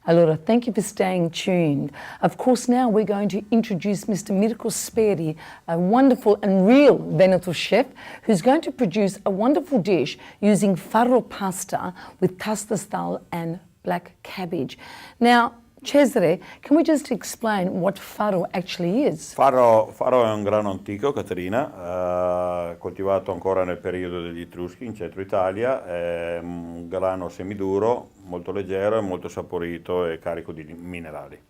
Allora, thank you for staying tuned. Of course, now we're going to introduce Mr. Mirko Speri, a wonderful and real Veneto chef, who's going to produce a wonderful dish using farro pasta with pasta style and black cabbage. Now, Cesare, can we just explain what farro actually is? Farro è un grano antico, Caterina, coltivato ancora nel periodo degli Etruschi in centro Italia. È un grano semiduro, molto leggero e molto saporito e carico di minerali.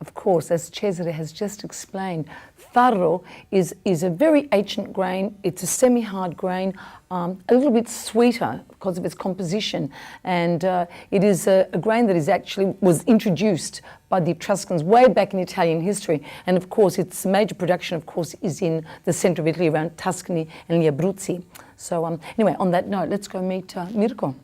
Of course, as Cesare has just explained, farro is a very ancient grain. It's a semi-hard grain, a little bit sweeter because of its composition, and it is a grain that was introduced by the Etruscans way back in Italian history. And of course, its major production, of course, is in the centre of Italy around Tuscany and the Abruzzi. So anyway, on that note, let's go meet Mirko.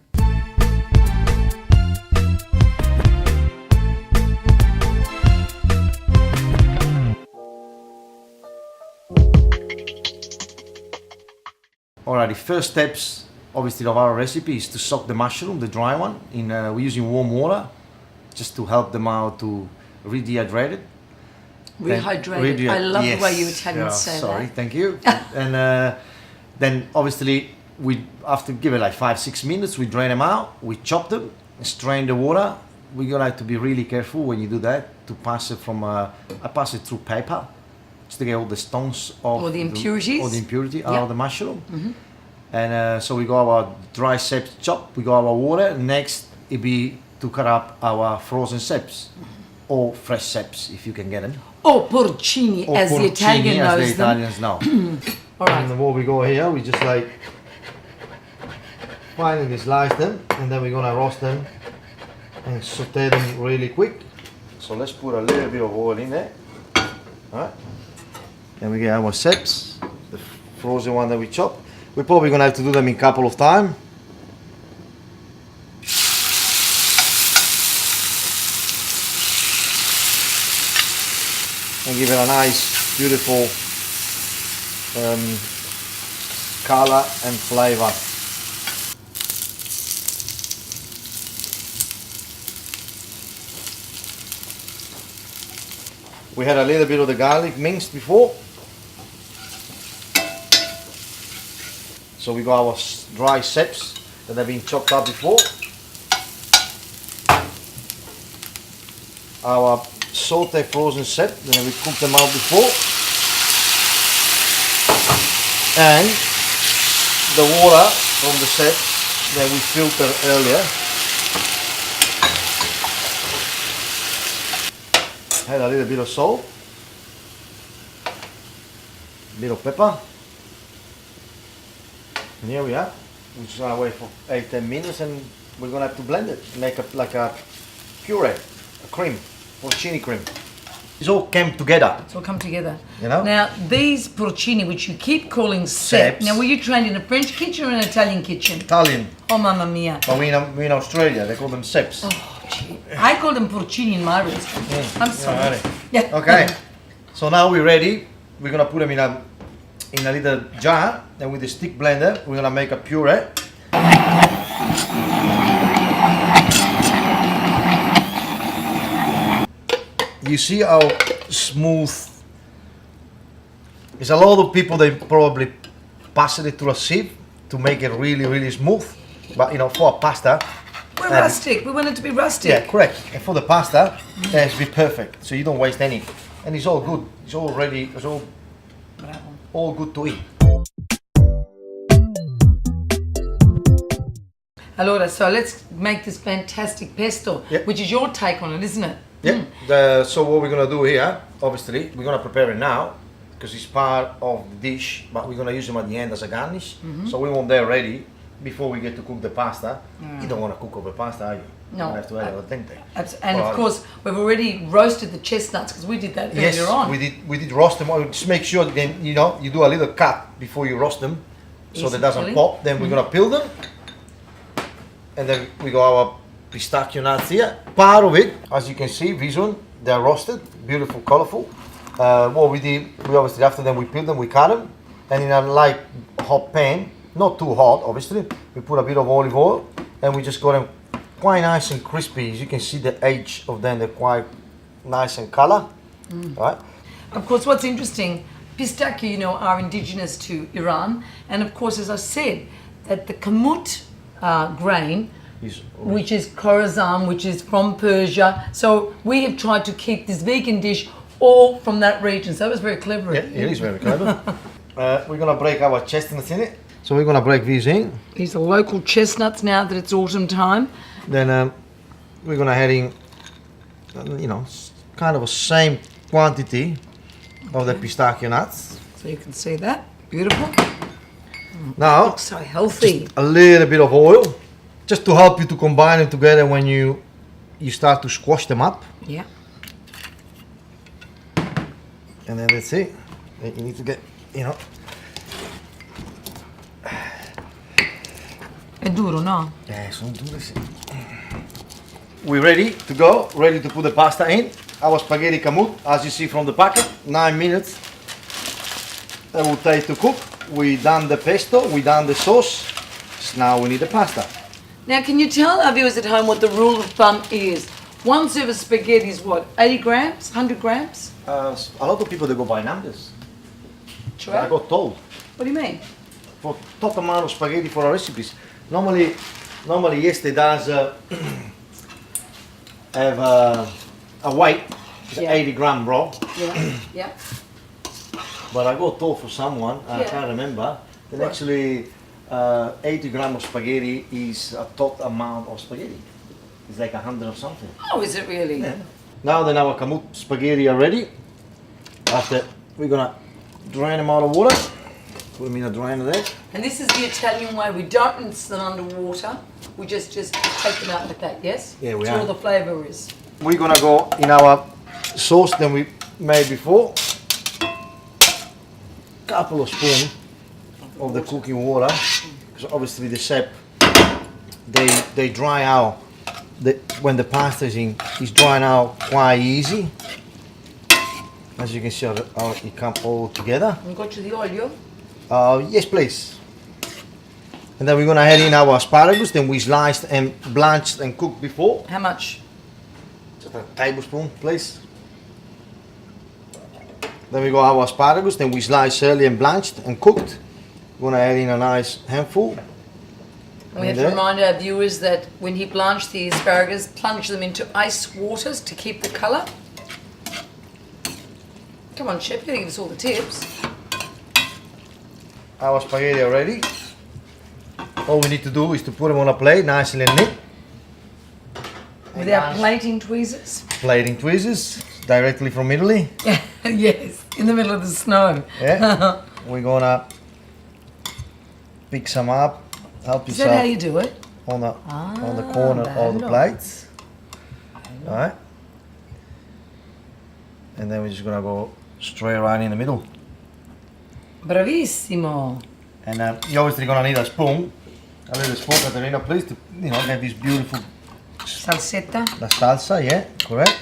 Alright, the first steps, obviously, of our recipe is to soak the mushroom, the dry one, we're using warm water, just to help them out to re-dehydrate it. Rehydrated. I love the way you Italians say sorry, that. thank you. And then, obviously, we after give it like 5-6 minutes, we drain them out, we chop them, strain the water. We're gonna have to be really careful when you do that to pass it from. I pass it through paper, just to get all the stones off, or the impurity out of the mushroom. Mm-hmm. And so we got our dry ceps chopped, we got our water. Next, it'd be to cut up our frozen ceps, or fresh ceps if you can get them. Or porcini, as the Italian knows as the Italians know. All right. And what we go here, we just like finally slice them, and then we're gonna roast them and saute them really quick. So let's put a little bit of oil in there. All right. Then we get our ceps, the frozen one that we chopped. We're probably gonna have to do them in a couple of times. And give it a nice, beautiful color and flavor. We had a little bit of the garlic minced before. So we got our dry ceps that have been chopped up before. Our saute frozen cep, then we cooked them out before. And the water from the ceps that we filtered earlier. Add a little bit of salt, a bit of pepper, and here we are. We're just gonna wait for 8-10 minutes, and we're gonna have to blend it, make it like a puree, a cream, porcini cream. It's all came together. It's all come together. You know? Now, these porcini, which you keep calling cep. Now, were you trained in a French kitchen or an Italian kitchen? Italian. Oh, mamma mia. But we in Australia, they call them ceps. Oh, gee. I call them porcini in my restaurant. I'm sorry. Yeah. Okay. So now we're ready. We're gonna put them in a little jar, and with the stick blender, we're gonna make a puree. You see how smooth. There's a lot of people, they probably pass it through a sieve to make it really, really smooth. But you know, for a pasta, we're rustic. We want it to be rustic. Yeah, correct. And for the pasta, it has to be perfect, so you don't waste any. And it's all good. It's all ready. It's all good to eat. Allora, so let's make this fantastic pesto, which is your take on it, isn't it? Yeah. So what we're gonna do here, obviously, we're gonna prepare it now because it's part of the dish, but we're gonna use them at the end as a garnish. Mm-hmm. So we want them ready before we get to cook the pasta. You don't want to cook over pasta, are you? No. You have to have it al dente. And of course, we've already roasted the chestnuts because we did that earlier on. We did roast them. Just make sure then you do a little cut before you roast them, so that doesn't pop. Then we're gonna peel them, and then we got our pistachio nuts here. Part of it, as you can see, vision, they're roasted, beautiful, colorful. What we did, we obviously after them we peel them, we cut them, and in a light hot pan, not too hot obviously, we put a bit of olive oil, and we just got them quite nice and crispy. As you can see the edge of them, they're quite nice and color. Right? Of course, what's interesting, pistachio, you know, are indigenous to Iran, and of course, as I said, that the kamut grain, which is Khorasan, which is from Persia, so we have tried to keep this vegan dish all from that region. So that was very clever. Yeah, it is very clever. We're gonna break our chestnuts in it. So we're gonna break these in. These are local chestnuts now that it's autumn time. Then we're gonna add in, you know, kind of the same quantity of the pistachio nuts. So you can see that. Beautiful. Now, So healthy. a little bit of oil, just to help you to combine them together when you start to squash them up. Yeah. And then that's it. Then you need to get, you know. È duro, no? Sono dure, sì. We're ready to go, ready to put the pasta in. Our spaghetti kamut, as you see from the packet, 9 minutes. That will take to cook. We done the pesto, we done the sauce. So now we need the pasta. Now, can you tell our viewers at home what the rule of thumb is? One serve of spaghetti is what, 80 grams, 100 grams? A lot of people, they go by numbers. True. I got told. What do you mean? For top amount of spaghetti for our recipes. Normally yes, they does have a weight, it's Yeah. 80 gram raw. Yeah. Yeah. But I got told for someone, I Yeah. can't remember, that Right. actually 80 gram of spaghetti is a tot amount of spaghetti. It's like 100 or something. Oh, is it really? Yeah. Now then our kamut spaghetti are ready. After we're gonna drain them out of water. Put them in a drainer there. And this is the Italian way. We don't rinse them underwater. We just take them out like that, yes? Yeah, we That's are. all the flavour is. We're gonna go in our sauce that we made before. Couple of spoons of the cooking water, because obviously the sep they dry out. When the pasta is in, it's drying out quite easy. As you can see, how it comes all together. And got you the olio. Yes, please. And then we're gonna add in our asparagus. Then we sliced and blanched and cooked before. How much? Just a tablespoon, please. Then we got our asparagus, then we sliced early and blanched and cooked. We're gonna add in a nice handful. And we have to remind our viewers that when he blanched the asparagus, plunge them into ice waters to keep the colour. Come on, chef, you're going to give us all the tips. Our spaghetti are ready. All we need to do is to put them on a plate, nicely and neat. Without plating tweezers. Plating tweezers, directly from Italy. Yes, in the middle of the snow. Yeah. We're gonna pick some up. Help Is yourself that how you do it? on the corner of the bello. plates. Alright. And then we're just gonna go straight right in the middle. Bravissimo. And you're obviously gonna need a spoon. A little spoon, Caterina, please, to get this beautiful Salsetta. la salsa. Yeah, correct.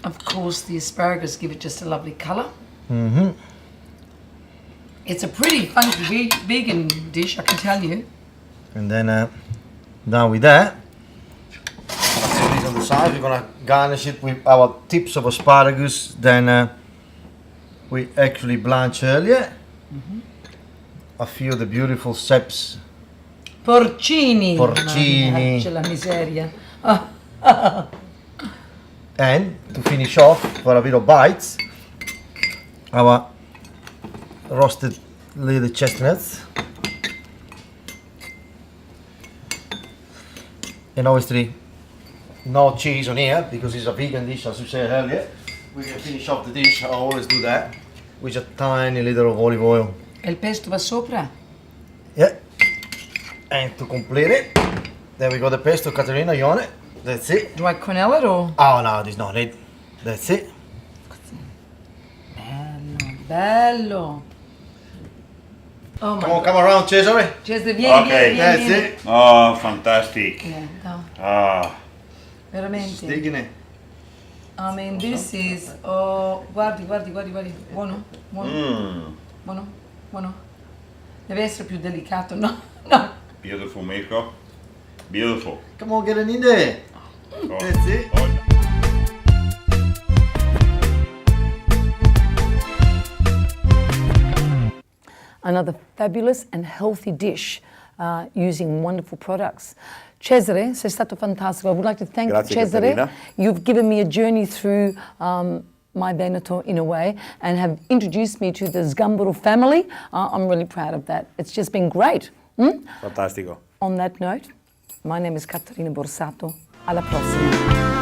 Of course, the asparagus give it just a lovely colour. Mm-hmm. It's a pretty funky vegan dish, I can tell you. And then now with that, on the side, we're gonna garnish it with our tips of asparagus. Then we actually blanched earlier. A few of the beautiful seps. Porcini. Porcini. Mannaggia la miseria. And to finish off for a bit of bites, our roasted little chestnuts. And obviously no cheese on here because it's a vegan dish, as you said earlier. We can finish off the dish, I always do that, with a tiny little of olive oil. E il pesto va sopra? Yeah. And to complete it, then we got the pesto, Caterina, you on it? That's it. Do I quenelle it or? Oh no, there's no need. That's it. Bello, bello. Oh my Come on, God. come around, Cesare. Cesare, vieni, Okay. vieni, vieni. That's it. Oh, fantastic. No, Ah, veramente. Digging it. I mean, this is, oh, guardi, buono, buono. Deve essere più delicato, no? beautiful, Mirko. Beautiful. Come on, get it in there. Oh. That's it. Oh. Another fabulous and healthy dish using wonderful products. Cesare, sei stato fantastico. I would like to thank Grazie, Cesare. Caterina. You've given me a journey through my Veneto in a way and have introduced me to the Sgambaro family. I'm really proud of that. It's just been great. Fantastico. On that note, my name is Caterina Borsato. Alla prossima.